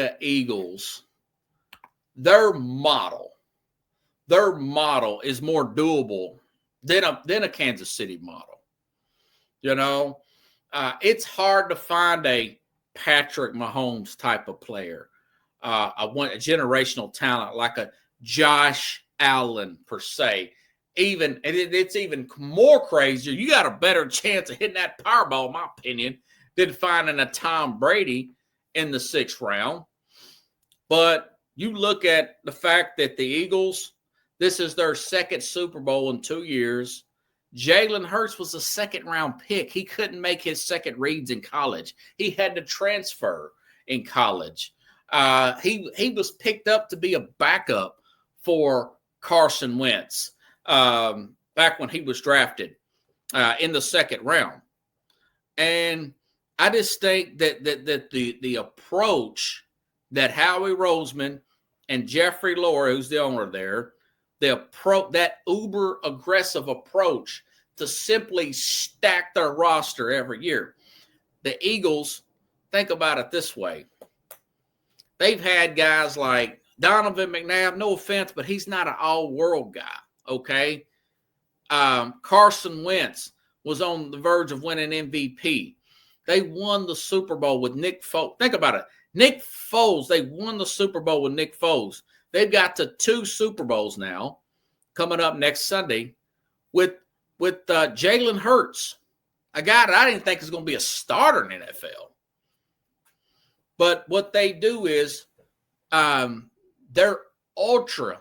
the Eagles, their model is more doable than a Kansas City model. You know, it's hard to find a Patrick Mahomes type of player, a generational talent like a Josh Allen per se. It's even more crazier. You got a better chance of hitting that Powerball, in my opinion, than finding a Tom Brady in the 6th round. But you look at the fact that the Eagles, this is their 2nd Super Bowl in 2 years. Jalen Hurts was a 2nd-round pick. He couldn't make his 2nd reads in college. He had to transfer in college. He was picked up to be a backup for Carson Wentz back when he was drafted in the 2nd round. And I just think that the approach that Howie Roseman and Jeffrey Lurie, who's the owner there, that uber aggressive approach to simply stack their roster every year. The Eagles, think about it this way. They've had guys like Donovan McNabb, no offense, but he's not an all-world guy, okay? Carson Wentz was on the verge of winning MVP. They won the Super Bowl with Nick Foles. Think about it. Nick Foles, they won the Super Bowl with Nick Foles. They've got to 2 Super Bowls now coming up next Sunday with Jalen Hurts, a guy that I didn't think was going to be a starter in the NFL. But what they do is they're uber,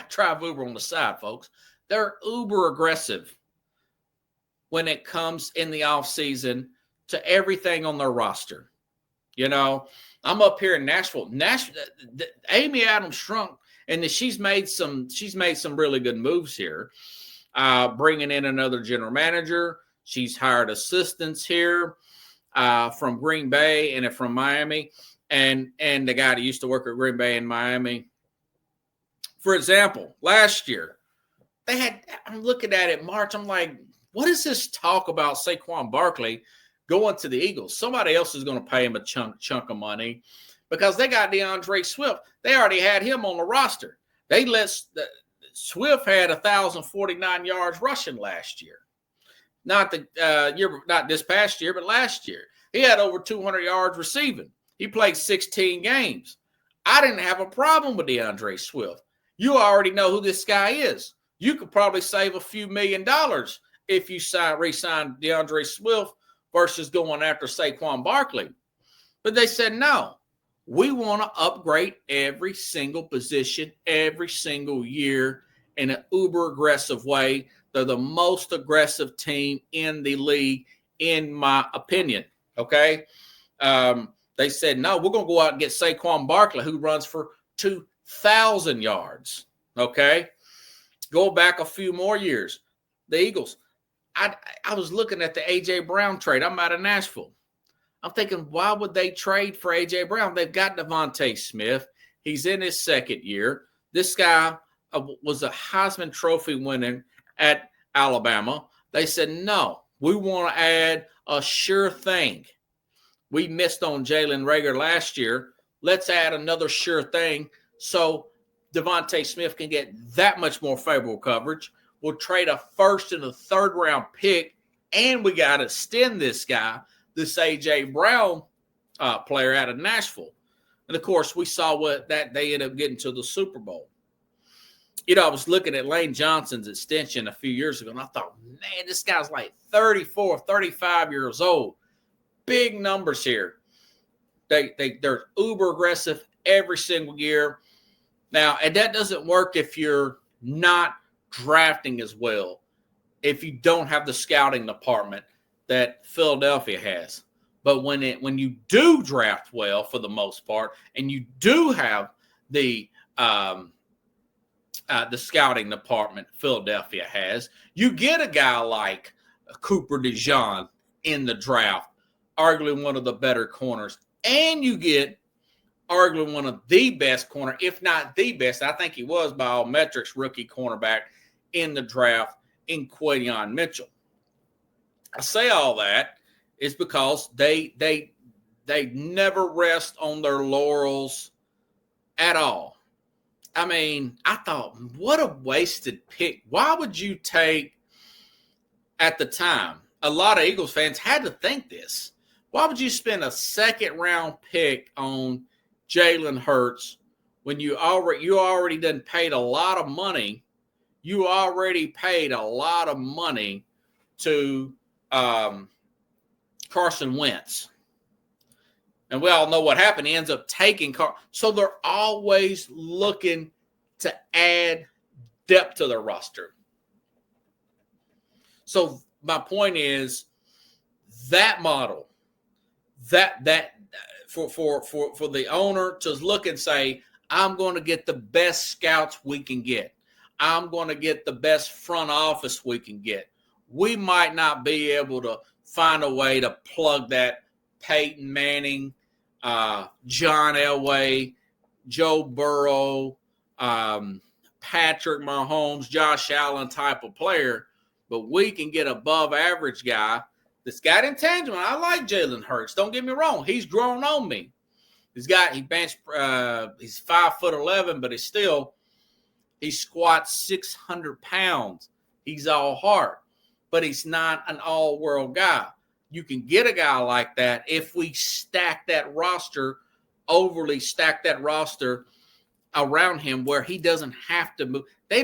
drive Uber on the side, folks. They're uber aggressive when it comes in the offseason to everything on their roster. You know, I'm up here in Nashville. Amy Adams Strunk, and she's made some really good moves here, bringing in another general manager. She's hired assistants here from Green Bay and from Miami, and the guy that used to work at Green Bay in Miami. For example, last year I'm looking at it March. I'm like, what is this talk about Saquon Barkley going to the Eagles? Somebody else is going to pay him a chunk of money because they got DeAndre Swift. They already had him on the roster. Swift had 1,049 yards rushing last year. Not this past year, but last year. He had over 200 yards receiving. He played 16 games. I didn't have a problem with DeAndre Swift. You already know who this guy is. You could probably save a few $1 million if you re-sign DeAndre Swift versus going after Saquon Barkley. But they said, no, we want to upgrade every single position every single year in an uber aggressive way. They're the most aggressive team in the league, in my opinion. Okay. They said, no, we're going to go out and get Saquon Barkley, who runs for 2,000 yards. Okay. Go back a few more years. The Eagles. I was looking at the A.J. Brown trade. I'm out of Nashville. I'm thinking, why would they trade for A.J. Brown? They've got Devontae Smith. He's in his 2nd year. This guy was a Heisman Trophy winner at Alabama. They said, no, we want to add a sure thing. We missed on Jalen Reagor last year. Let's add another sure thing so Devontae Smith can get that much more favorable coverage. We'll trade a 1st and a 3rd round pick, and we got to extend this guy, this A.J. Brown player out of Nashville. And, of course, we saw that they ended up getting to the Super Bowl. You know, I was looking at Lane Johnson's extension a few years ago, and I thought, man, this guy's like 34, 35 years old. Big numbers here. They're uber aggressive every single year. Now, and that doesn't work if you're not drafting as well, if you don't have the scouting department that Philadelphia has. But when you do draft well, for the most part, and you do have the scouting department Philadelphia has, you get a guy like Cooper DeJean in the draft, arguably one of the better corners, and you get arguably one of the best corner, if not the best. I think he was by all metrics rookie cornerback in the draft in Quayon Mitchell. I say all that is because they They never rest on their laurels at all. I mean, I thought, what a wasted pick. Why would you take, at the time, a lot of Eagles fans had to think this. Why would you spend a second-round pick on Jalen Hurts when you already done paid a lot of money? You already paid a lot of money to Carson Wentz. And we all know what happened. He ends up taking So they're always looking to add depth to their roster. So my point is that model, that for the owner to look and say, I'm going to get the best scouts we can get. I'm going to get the best front office we can get. We might not be able to find a way to plug that Peyton Manning, John Elway, Joe Burrow, Patrick Mahomes, Josh Allen type of player, but we can get above average guy that's got intangible. I like Jalen Hurts. Don't get me wrong. He's grown on me. He's 5'11", but he squats 600 pounds. He's all heart, but he's not an all-world guy. You can get a guy like that if we overly stack that roster around him where he doesn't have to move.